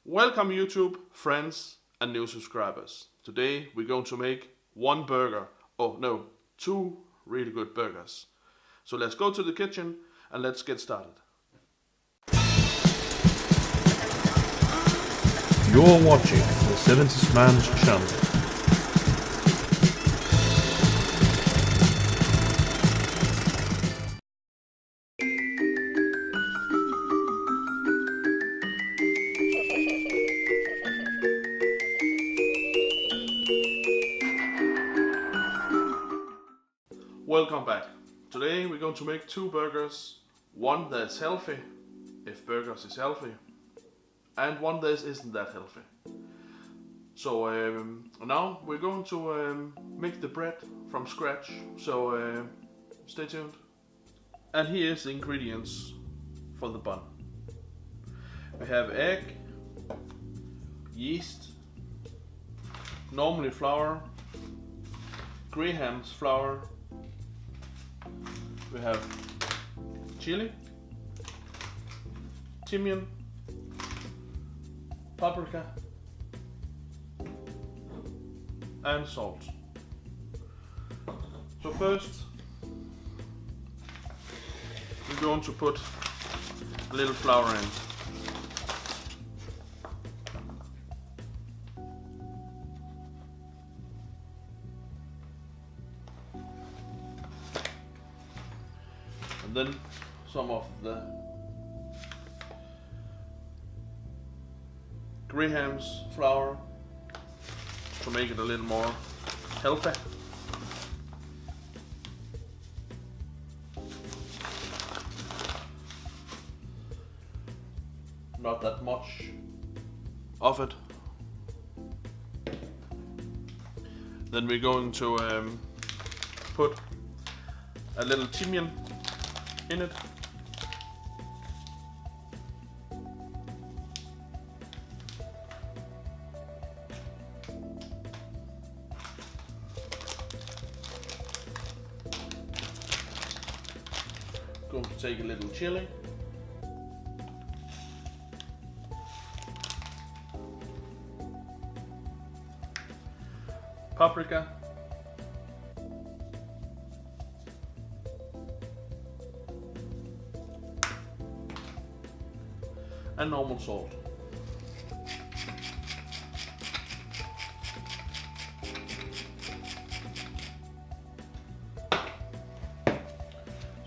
Welcome YouTube, friends and new subscribers. Today we're going to make one burger. Oh no, two really good burgers. So let's go to the kitchen and let's get started. You're watching the 70sMAN's channel. Welcome back. Today we're going to make two burgers. One that's healthy, if burgers is healthy, and one that isn't that healthy. So now we're going to make the bread from scratch. So stay tuned. And here is the ingredients for the bun. We have egg, yeast, normally flour, Graham's flour. We have chili, thymian, paprika, and salt. So first, we're going to put a little flour in. And then some of the Graham's flour to make it a little more healthy. Not that much of it. Then we're going to put a little thymian in it. Going to take a little chili. Paprika. And normal salt.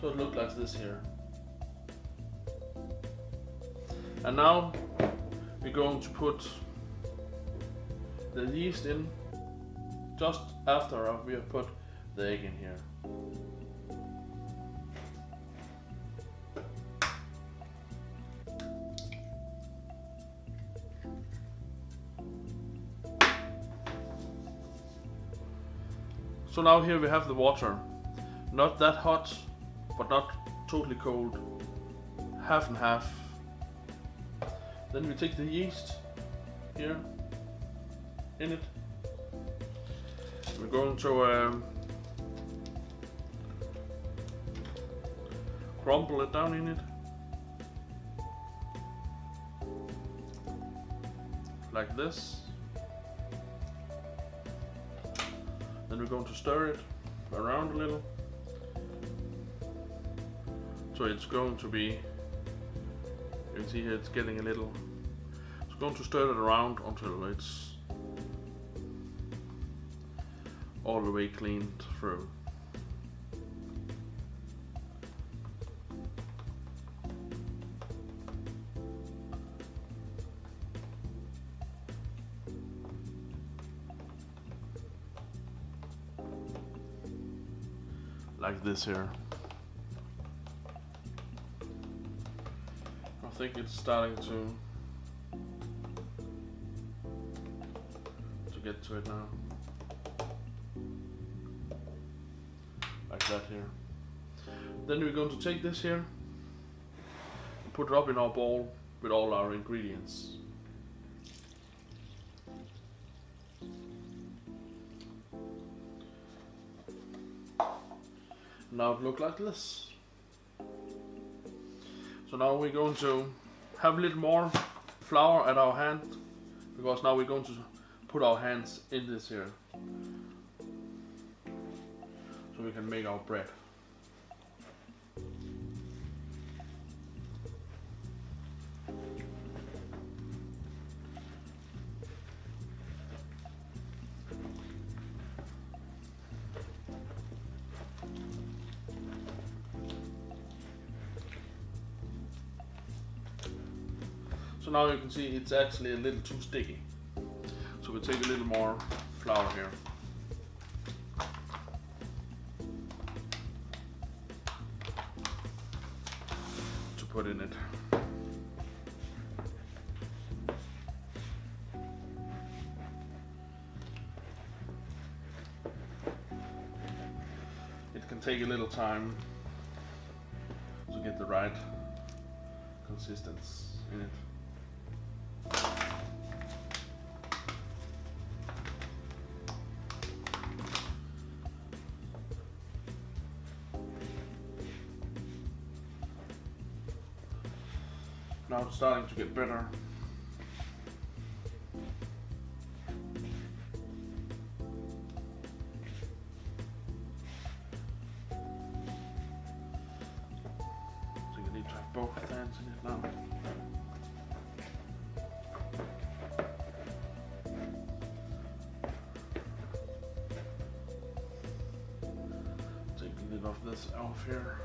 So it looks like this here. And now we're going to put the yeast in just after we have put the egg in here. So now here we have the water, not that hot, but not totally cold, half and half. Then we take the yeast here, in it. We're going to crumble it down in it, like this. Then we're going to stir it around a little. So it's going to be, you can see here it's getting a little, it's going to stir it around until it's all the way cleaned through. Like this here. I think it's starting to get to it now. Like that here. Then we're going to take this here and put it up in our bowl with all our ingredients. Now it looks like this. So now we're going to have a little more flour at our hand, because now we're going to put our hands in this here, so we can make our bread. So now you can see it's actually a little too sticky. So we take a little more flour here. To put in it. It can take a little time to get the right consistency in it. Now it's starting to get better. So you need to have both hands in it now. Take a little of this off here.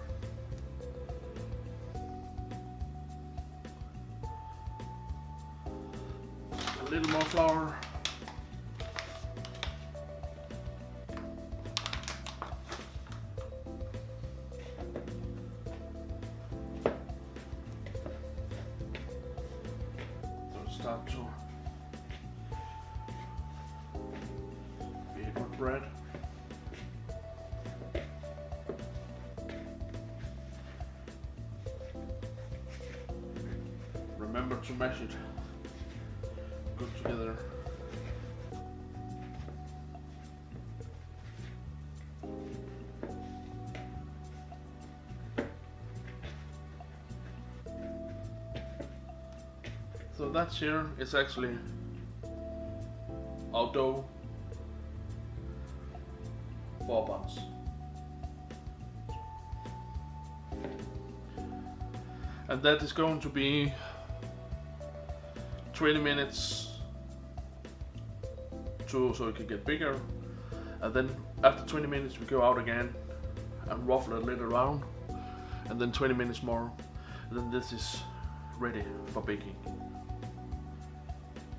A little more flour. So start to be a good bread. Remember to mash it good together. So that's here is actually our dough for buns. And that is going to be 20 minutes so it can get bigger, and then after 20 minutes we go out again and ruffle it a little around, and then 20 minutes more, and then this is ready for baking.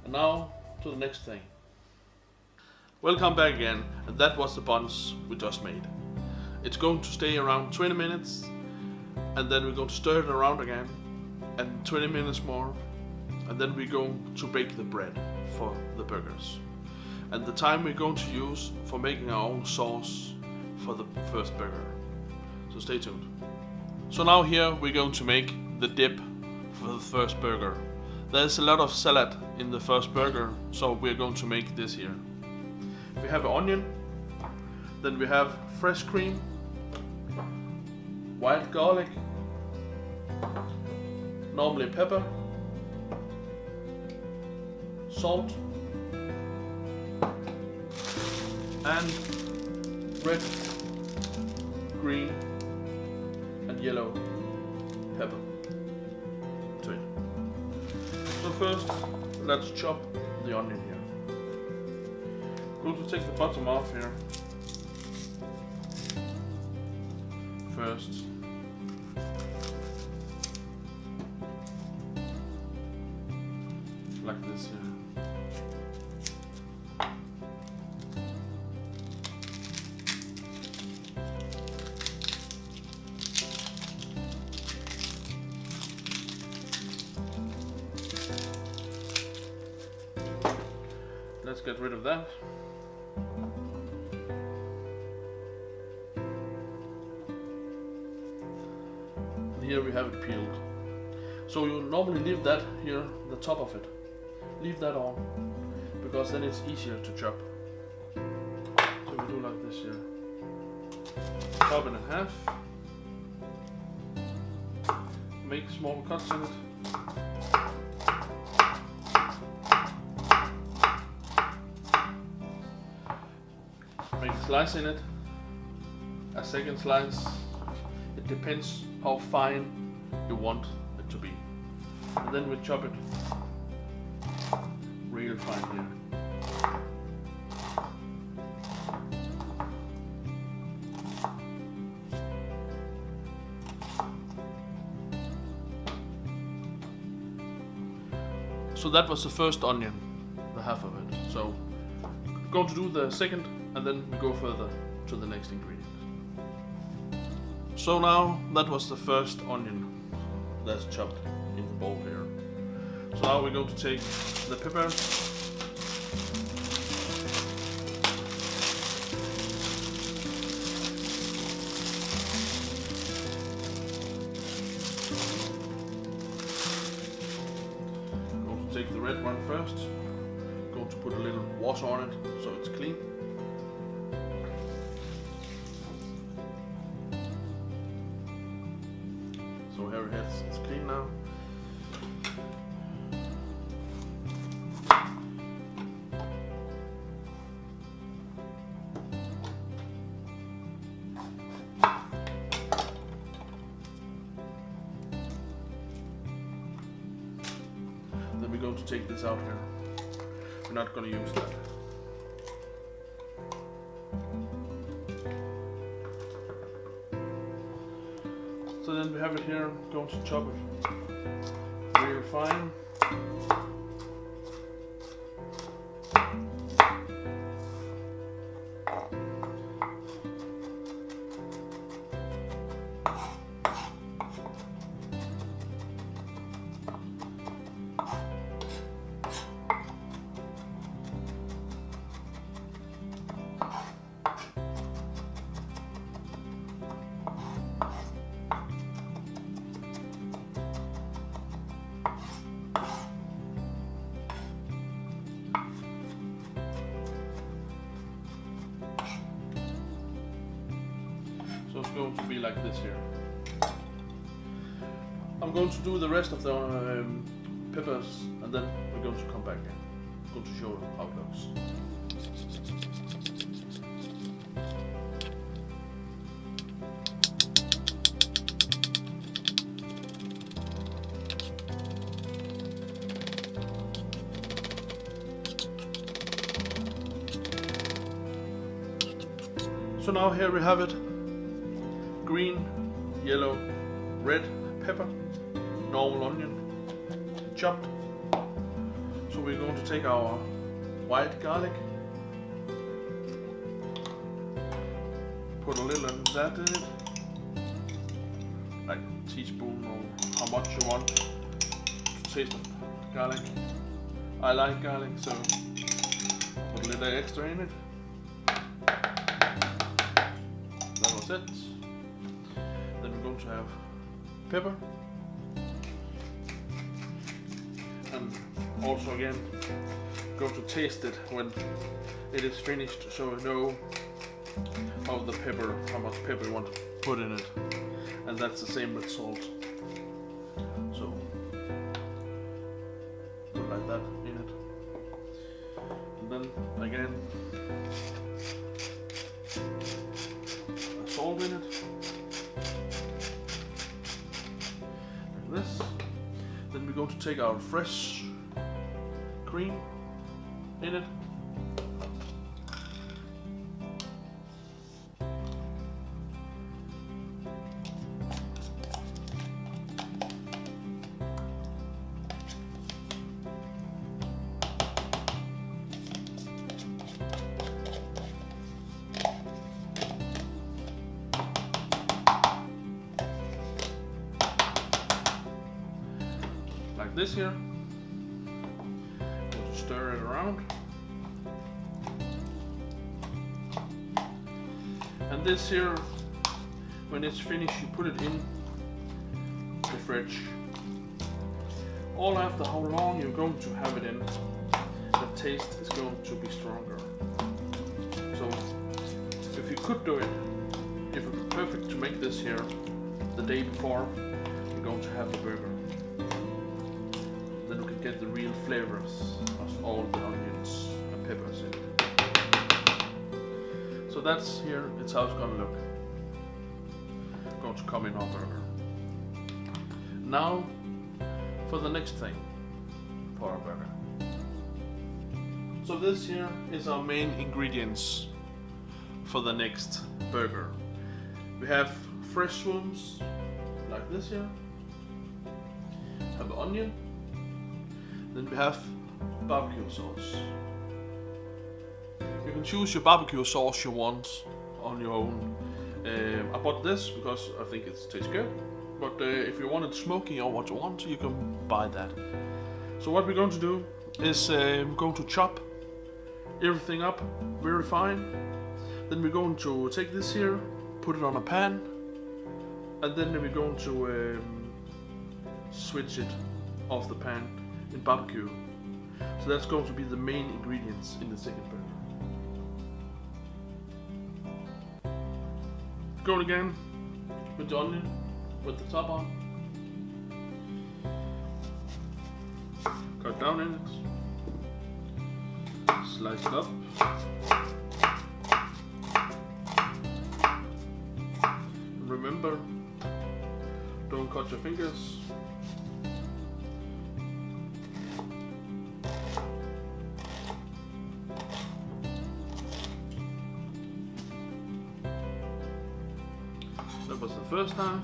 And now to the next thing. Welcome back again, and that was the buns we just made. It's going to stay around 20 minutes, and then we're going to stir it around again, and 20 minutes more, and then we're going to bake the bread for the burgers. And the time we're going to use for making our own sauce for the first burger. So stay tuned. So now here we're going to make the dip for the first burger. There's a lot of salad in the first burger, so we're going to make this here. We have an onion, then we have fresh cream, white garlic, normally pepper, salt, and red, green, and yellow pepper to it. So first, let's chop the onion here. Going to take the bottom off here first. Like this here. Let's get rid of that. And here we have it peeled. So you normally leave that here, the top of it. Leave that on, because then it's easier to chop. So we do like this here. Chop it in half. Make small cuts in it. slice in it, a second slice. It depends how fine you want it to be. And then we chop it real fine here. So that was the first onion, the half of it. So we're going to do the second and then we go further to the next ingredient. So now that was the first onion that's chopped in the bowl here. So now we're going to take the peppers. Going to take the red one first. Going to put a little water on it so it's clean. So here it's clean now. Then we're going to take this out here. We're not going to use that. So then we have it here, going to chop it real fine. So it's going to be like this here. I'm going to do the rest of the peppers and then we're going to come back here. I'm going to show you how it looks. So now here we have it. Green, yellow, red pepper, normal onion, chopped. So we're going to take our white garlic, put a little of that in it, like a teaspoon or how much you want to taste of garlic. I like garlic, so put a little extra in it. That was it. Then we're going to have pepper, and also again go to taste it when it is finished, so you know how much pepper you want to put in it, and that's the same with salt. So put like that in it, and then again salt in it. This. Then we're going to take our fresh cream in it. Like this here. We'll stir it around. And this here, when it's finished, you put it in the fridge. All after how long you're going to have it in, the taste is going to be stronger. So if you could do it, if it would be perfect to make this here the day before you're going to have the burger. Then you can get the real flavors of all the onions and peppers in it. So that's here, it's how it's gonna look. Going to come in our burger. Now for the next thing for our burger. So this here is our main ingredients for the next burger. We have fresh shrooms like this here. Have onion. Then we have barbecue sauce. You can choose your barbecue sauce you want on your own. I bought this because I think it tastes good. But if you want it smoky or what you want, you can buy that. So what we're going to do is we're going to chop everything up very fine. Then we're going to take this here, put it on a pan, and then we're going to switch it off the pan in barbecue. So that's going to be the main ingredients in the second burger. Go again with the onion, with the top on. Cut down in it. Slice it up. Remember, don't cut your fingers. That was the first half.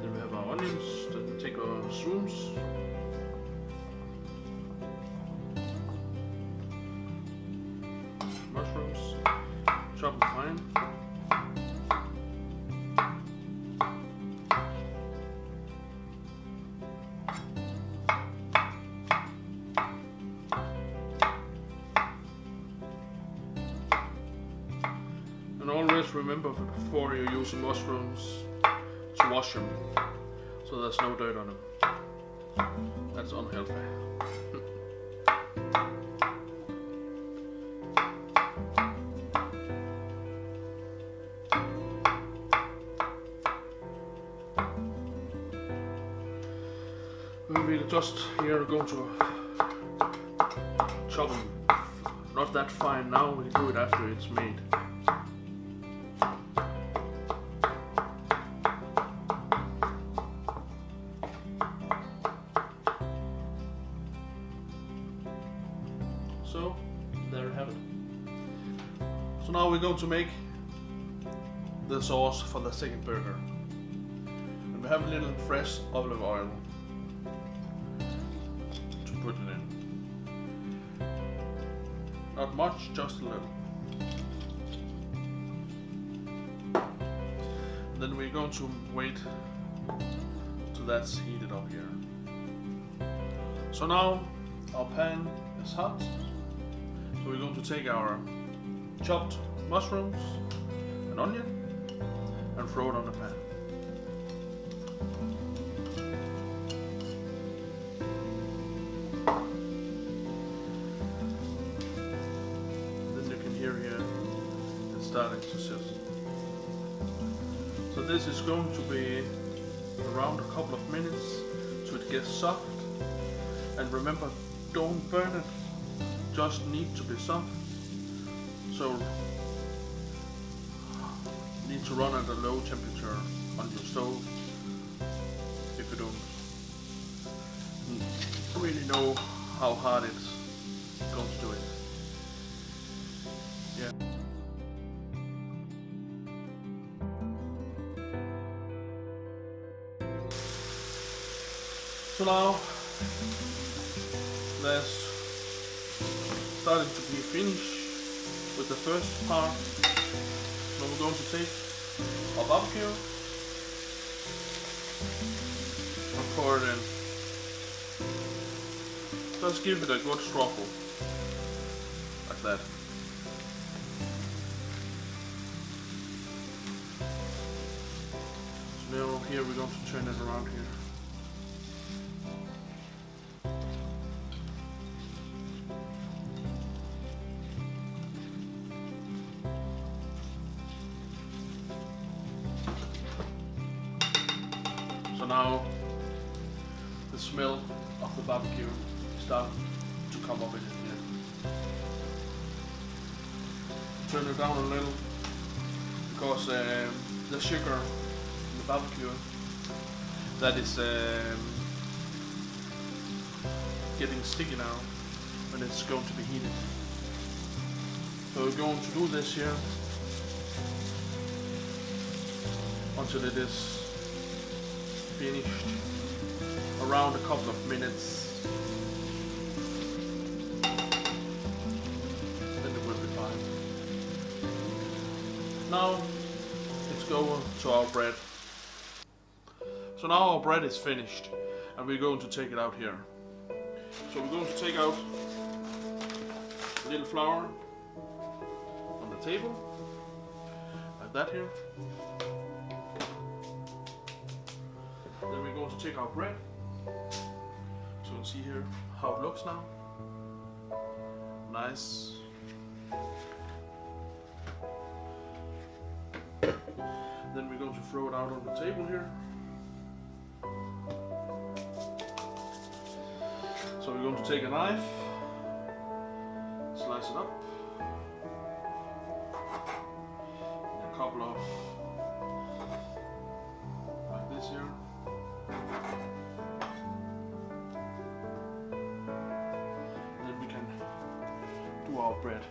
Then we have our onions, then we take our shrooms. Mushrooms, chop them fine. And always remember before you use mushrooms to wash them, so there's no dirt on them. That's unhealthy. We're just here going to chop them, not that fine now, we do it after it's made. So, there you have it. So now we're going to make the sauce for the second burger. And we have a little fresh olive oil. Put it in. Not much, just a little. Then we're going to wait till that's heated up here. So now our pan is hot. So we're going to take our chopped mushrooms and onion and throw it on the pan. Starting to sizzle. So this is going to be around a couple of minutes so it gets soft. And remember, don't burn it, just need to be soft. So need to run at a low temperature on your stove if you don't really know how hard it's going to do it. Yeah. So now that's starting to be finished with the first part. Now we're going to take our barbecue and pour it in. Just give it a good truffle, like that. So now here we're going to turn it around here. now the smell of the barbecue starts to come up in it here. Turn it down a little because the sugar in the barbecue that is getting sticky now when it's going to be heated. So we're going to do this here until it is finished, around a couple of minutes, then it will be fine. Now let's go to our bread. So now our bread is finished and we're going to take it out here. So we're going to take out a little flour on the table, like that here. Then we're going to take our bread. So you can see here how it looks now. Nice. Then we're going to throw it out on the table here. So we're going to take a knife, slice it up, a couple of, like this here. And then we can do our bread.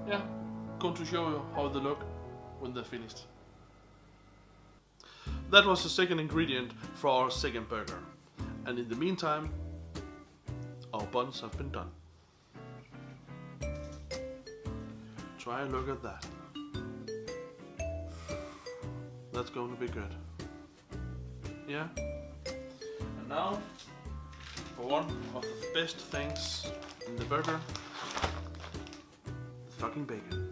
Yeah, going to show you how they look when they're finished. That was the second ingredient for our second burger. And in the meantime, our buns have been done. Try a look at that. That's going to be good. Yeah? And now, for one of the best things in the burger, fucking bacon.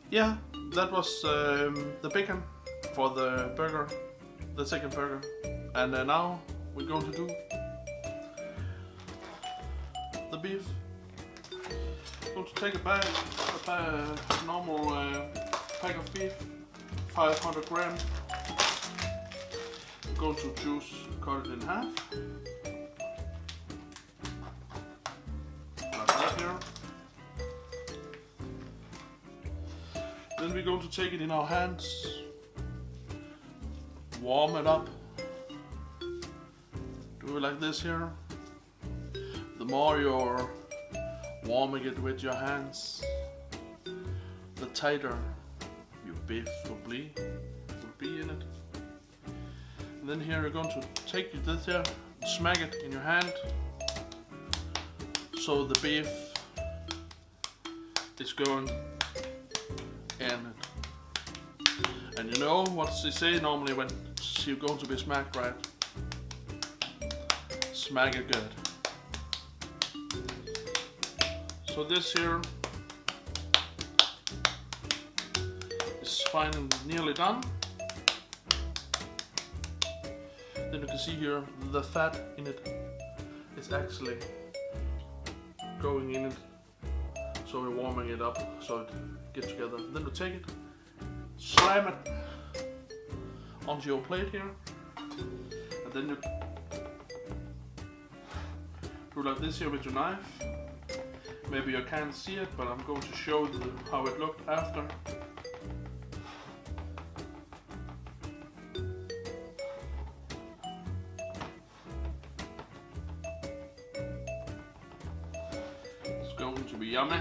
Yeah, that was the bacon for the burger. The second burger, and now we're going to do the beef. I'm going to take a normal pack of beef, 500 grams. I'm going to cut it in half, like that here. Then we're going to take it in our hands, warm it up, do it like this here. The more you're warming it with your hands, the tighter your beef will be in it. And then here you're going to take this here, smack it in your hand, so the beef is going in it. And you know what they say normally when you're going to be smacked, right? Smack it good. So this here is fine and nearly done. Then you can see here the fat in it is actually going in it. So we're warming it up so it gets together. Then we take it, slam it onto your plate here, and then you do like this here with your knife. Maybe you can't see it, but I'm going to show you how it looked after. It's going to be yummy.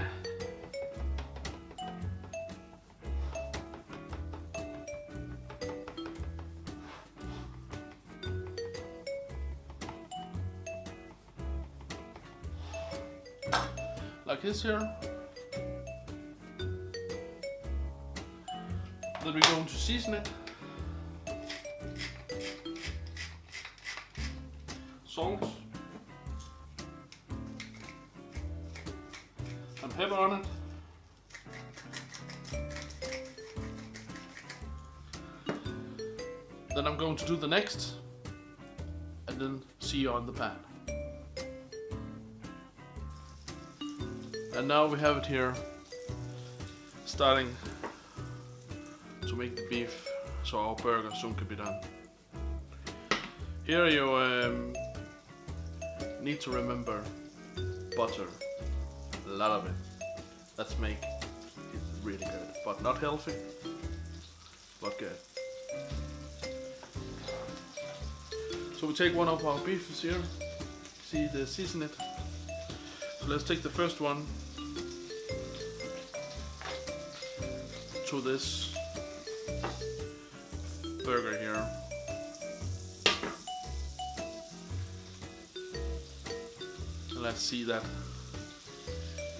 Like this here. Then we're going to season it. Salt. And pepper on it. Then I'm going to do the next. And then see you on the pan. And now we have it here, starting to make the beef, so our burger soon can be done. Here you need to remember butter, a lot of it. Let's make it really good, but not healthy, but good. So we take one of our beefs here, see the season it. So let's take the first one to this burger here. And let's see that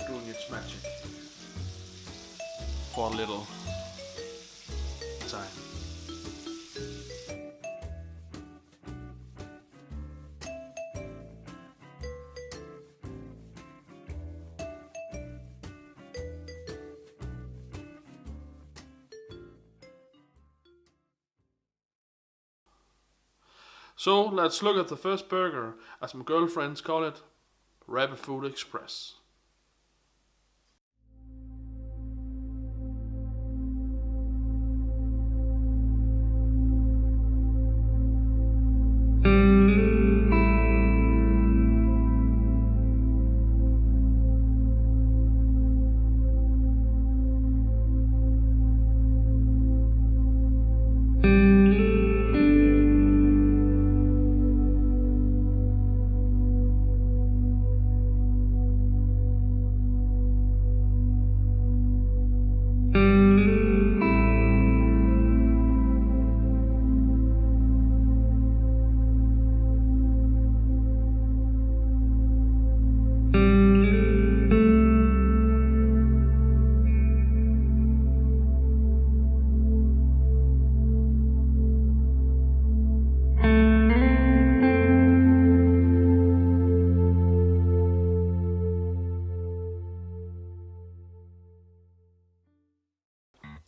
doing its magic for a little time. So let's look at the first burger, as my girlfriends call it, Rapid Food Express.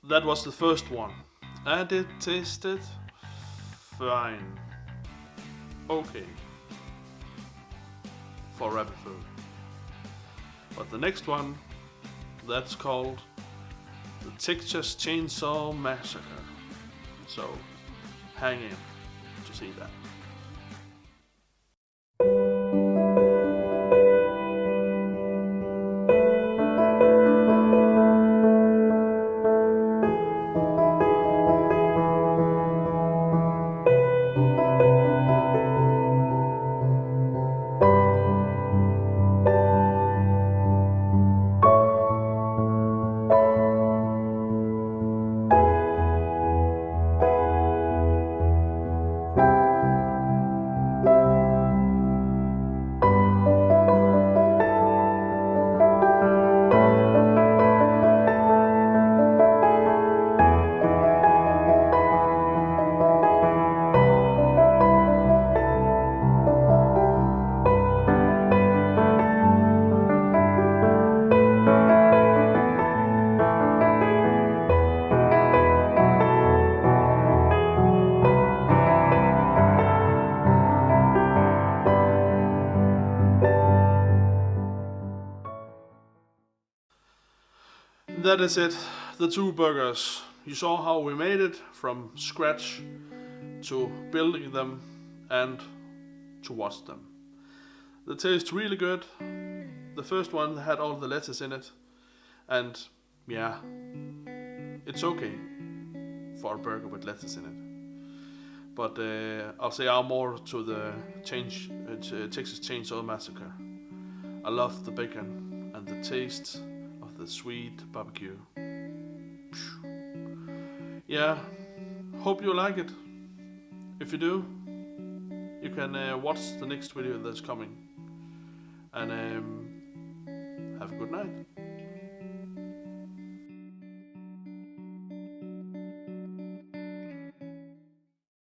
That was the first one, and it tasted fine. Okay. For rapid food. But the next one, that's called the Texas Chainsaw Massacre. So, hang in to see that. That is it, the two burgers. You saw how we made it from scratch to building them and to watch them. They taste really good. The first one had all the lettuce in it, and yeah, it's okay for a burger with lettuce in it. But I'll say I'm more to the Texas Chainsaw Massacre. I love the bacon and the taste of the sweet barbecue. Yeah, hope you like it. If you do, you can watch the next video that's coming. And have a good night.